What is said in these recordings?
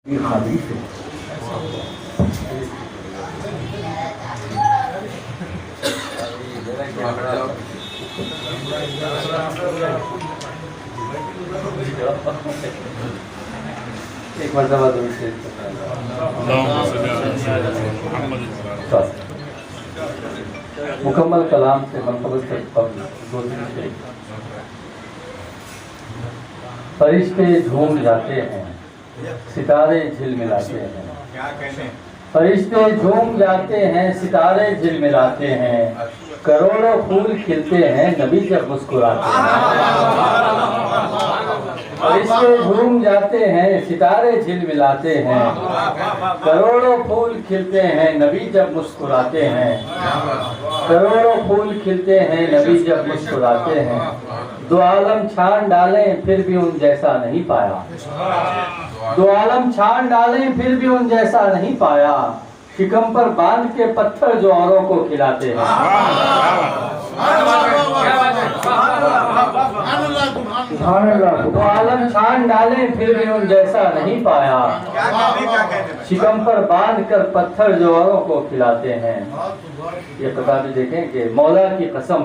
خالی سے ایک مرتبہ مکمل کلام سے منقبت سے دو تین سے فرشتے جھوم جاتے ہیں، ستارے جھلملاتے ہیں، فرشتے جھوم جاتے ہیں، ستارے جھلملاتے ہیں، کروڑوں پھول کھلتے ہیں نبی جب مسکراتے ہیں۔ فرشتے جھوم جاتے ہیں، ستارے جھلملاتے ہیں، کروڑوں پھول کھلتے ہیں نبی جب مسکراتے ہیں، کروڑوں پھول کھلتے ہیں نبی جب مسکراتے ہیں۔ دو عالم چھان ڈالیں پھر بھی ان جیسا نہیں پایا، دو عالم چھان ڈالیں پھر بھی ان جیسا نہیں پایا، شکم پر باندھ کے پتھر جو اوروں کو کھلاتے ہیں۔ دو عالم چھان ڈالیں پھر بھی ان جیسا نہیں پایا، شکم پر باندھ کر پتھر جو اوروں کو کھلاتے ہیں۔ یہ قطعہ بھی دیکھیں کہ مولا کی قسم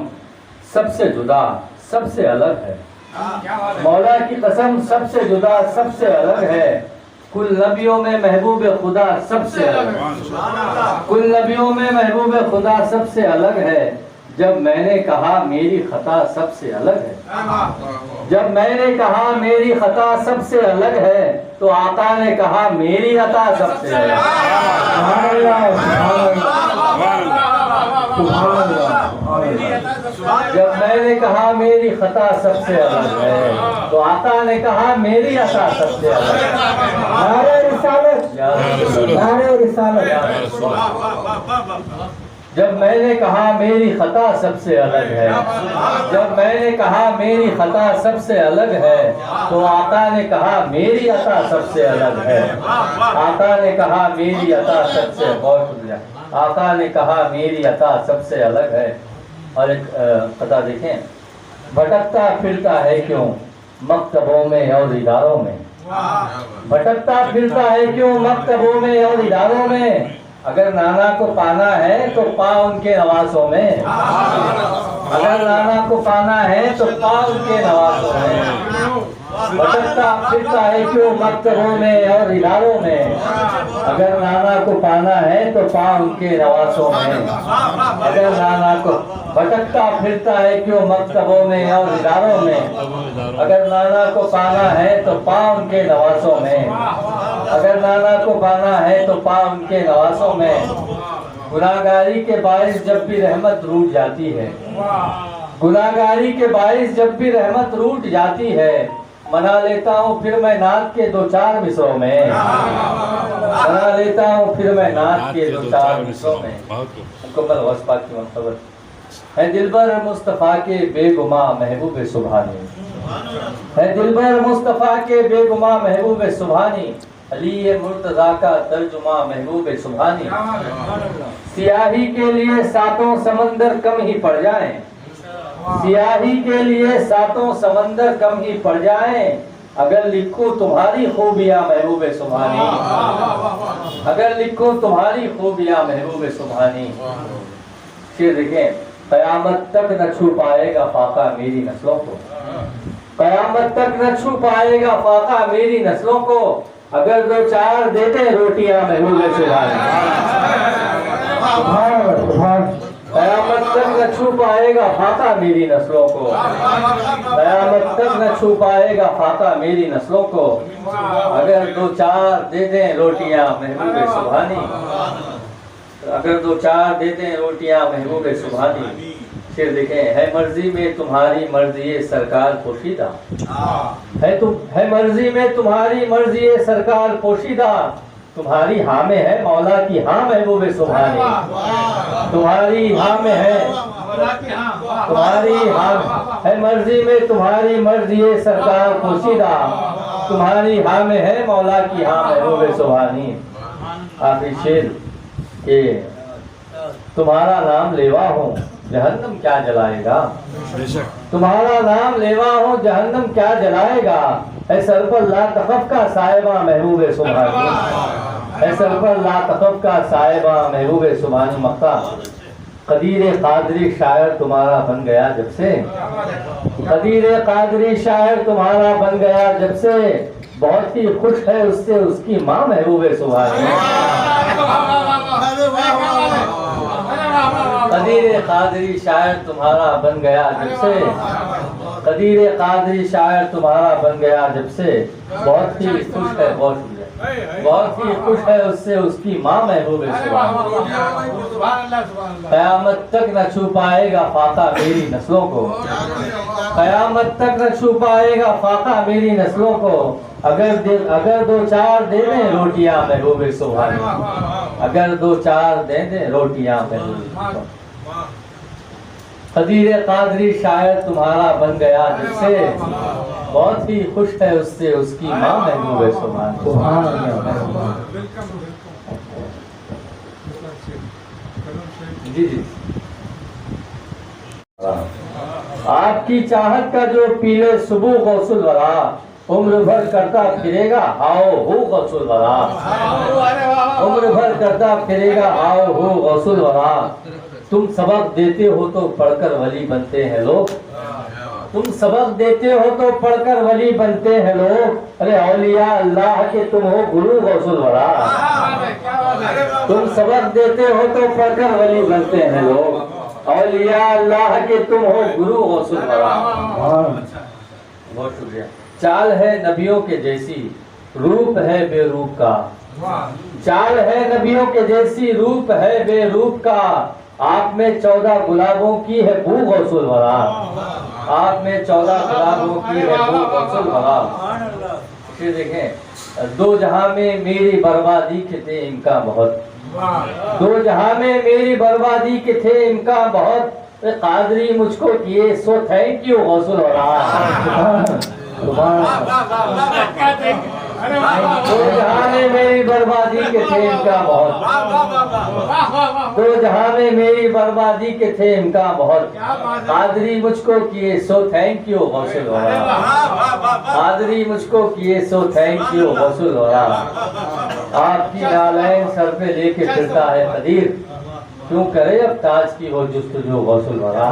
سب سے جدا سب سے الگ ہے، مولا کی قسم سب سے جدا سب سے الگ ہے، کل نبیوں میں محبوب خدا سب سے الگ ہے، کل نبیوں میں محبوب خدا سب سے الگ ہے، جب میں نے کہا میری خطا سب سے الگ ہے، جب میں نے کہا میری خطا سب سے الگ ہے تو آقا نے کہا میری عطا سب سے الگ ہے۔ جب میں نے کہا میری خطا سب سے الگ ہے تو آقا نے کہا میری عطا سب سے الگ ہے۔ نعرہ رسالت، نعرہ رسالت۔ جب میں نے کہا میری خطا سب سے الگ ہے، جب میں نے کہا میری خطا سب سے الگ ہے تو آقا نے کہا میری عطا سب سے الگ ہے، آقا نے کہا میری عطا سب سے، غور کیجیے، آقا نے کہا میری عطا سب سے الگ ہے۔ اور ایک قطعہ دیکھیں، بھٹکتا پھرتا ہے کیوں مکتبوں میں اور اداروں میں، بھٹکتا پھرتا ہے کیوں مکتبوں میں اور اداروں میں، اگر نانا کو پانا ہے تو پا ان کے نوازوں میں، اگر نانا کو پانا ہے تو پا ان کے نوازوں میں، بھٹکتا پھرتا ہے کیوں مکتبوں میں اور اداروں میں، اگر نانا کو پانا ہے تو پا ان کے نوازوں میں، اگر نانا کو، بھٹکتا پھرتا ہے کیوں مکتبوں میں اور اداروں میں، اگر نانا کو پانا ہے تو پا ان کے نوازوں میں، اگر نانا کو پانا ہے تو پا ان کے نوازوں میں۔ گناہگاری کے باعث جب بھی رحمت روٹ جاتی ہے، گناہگاری کے باعث جب بھی رحمت روٹ جاتی ہے، منا لیتا ہوں پھر میں نعت کے دو چار مصروں میں، منا لیتا ہوں پھر میں نعت کے دو چار مصروں میں۔ مکمل غوث پاک کی منقبت ہے دلبر مصطفیٰ کے بے گماں محبوب سبحانی، ہے دلبر مصطفیٰ کے بے گماں محبوب سبحانی، علی مرتضیٰ کا ترجمہ محبوب سبحانی، سیاہی کے لیے ساتوں سمندر کم ہی پڑ جائیں، سیاہی کے لیے ساتوں سمندر کم ہی پڑ جائیں، اگر لکھوں تمہاری خوبیاں محبوب سبحانی، اگر لکھوں تمہاری خوبیاں محبوب سبحانی۔ پھر دیکھیں، قیامت تک نہ چھو پائے گا فاقہ میری نسلوں کو، قیامت تک نہ چھو پائے گا فاقہ میری نسلوں کو، اگر دو چار دیتے روٹیاں محبوب سبحانی، قیامت تک نہ چھو پائے گا فاقہ میری نسلوں کو، قیامت تک نہ چھو پائے گا فاقہ میری نسلوں کو، اگر دو چار دے دیں روٹیاں محبوب سبحانی، اگر دو چار دے دیں روٹیاں محبوب سبحانی۔ پھر دیکھیں، ہے مرضی میں تمہاری مرضی سرکار پوشیدہ، ہے مرضی میں تمہاری مرضی سرکار پوشیدہ، تمہاری ہاں میں ہے مولا کی ہاں محبوب سبحانی، تمہاری ہاں میں ہے، تمہاری ہاں ہے مرضی میں تمہاری مرضی سرکار پوشیدہ، تمہاری ہاں میں ہے مولا کی ہاں محبوب سبحانی۔ آخری شعر کہ تمہارا نام لیوا ہوں جہنم کیا جلائے گا، تمہارا نام لیوا ہوں جہنم کیا جلائے گا، اے سر پر لا تخف کا صاحبہ محبوب سبحانی، اے سر پر لا تخف کا صاحبہ محبوب سبحانی مقطع۔ قدیر قادری شاعر تمہارا بن گیا جب سے، قدیر قادری شاعر تمہارا بن گیا جب سے، بہت ہی خوش ہے اس سے اس کی ماں محبوب سبحانی۔ قدیر قادری شاعر تمہارا بن گیا جب سے، قدیر قادری شاعر تمہارا بن گیا جب سے، بہت ہی خوش ہے، بہت ہی خوش ہے اس سے اس کی ماں محبوب سبحانی۔ قیامت تک نہ چھو پائے گا فاقہ میری نسلوں کو، قیامت تک نہ چھو پائے گا فاقہ میری نسلوں کو، اگر دو چار دے دیں روٹیاں محبوب سبحانی، اگر دو چار دے دیں روٹیاں محبوب سبحانی۔ قدیر قادری شاعر تمہارا بن گیا جب سے، بہت ہی خوش ہے اس سے اس کی ماں محبوب سبحانی۔ جی جی، آپ کی چاہت کا جو پیلے صبح غوث الورا، عمر بھر کرتا پھرے گا آؤ ہو غوث الورا، عمر بھر کرتا پھرے گا آؤ ہو غوث الورا۔ تم سبق دیتے ہو تو پڑھ کر ولی بنتے ہیں لوگ، تم سبق دیتے ہو تو پڑھ کر ولی بنتے ہیں لوگ، ارے اولیاء اللہ کے تم ہو گرو غوث الورا، تم سبق دیتے ہو تو پڑھ کر ولی بنتے ہیں لوگ، اولیاء اللہ کے تم ہو گرو غوث الورا۔ بہت شکریہ۔ چال ہے نبیوں کے جیسی، روپ ہے بے روپ کا، چال ہے نبیوں کے جیسی، روپ ہے بے روپ کا، آپ میں 14 گلابوں کی ہے بو غوث الورا، آپ میں 14 گلابوں کی ہے بو غوث الورا۔ پھر دیکھیں، دو جہاں میں میری بربادی کے تھے امکان بہت، دو جہاں میں میری بربادی کے تھے امکان بہت، قادری مجھ کو کیے سو تھینک یو غوث الورا۔ دو جہاں میں میری بربادی کے تھے امکان بہت، دو جہاں میں میری بربادی کے تھے امکان بہت، قادری مجھ کو کیے سو تھینک یو غوث الورا، قادری مجھ کو کیے سو تھینک یو غوث الورا۔ آپ کی نالین سر پہ لے کے پھرتا ہے قدیر، کیوں کرے اب تاج کی ہو جستجو غوث الورا۔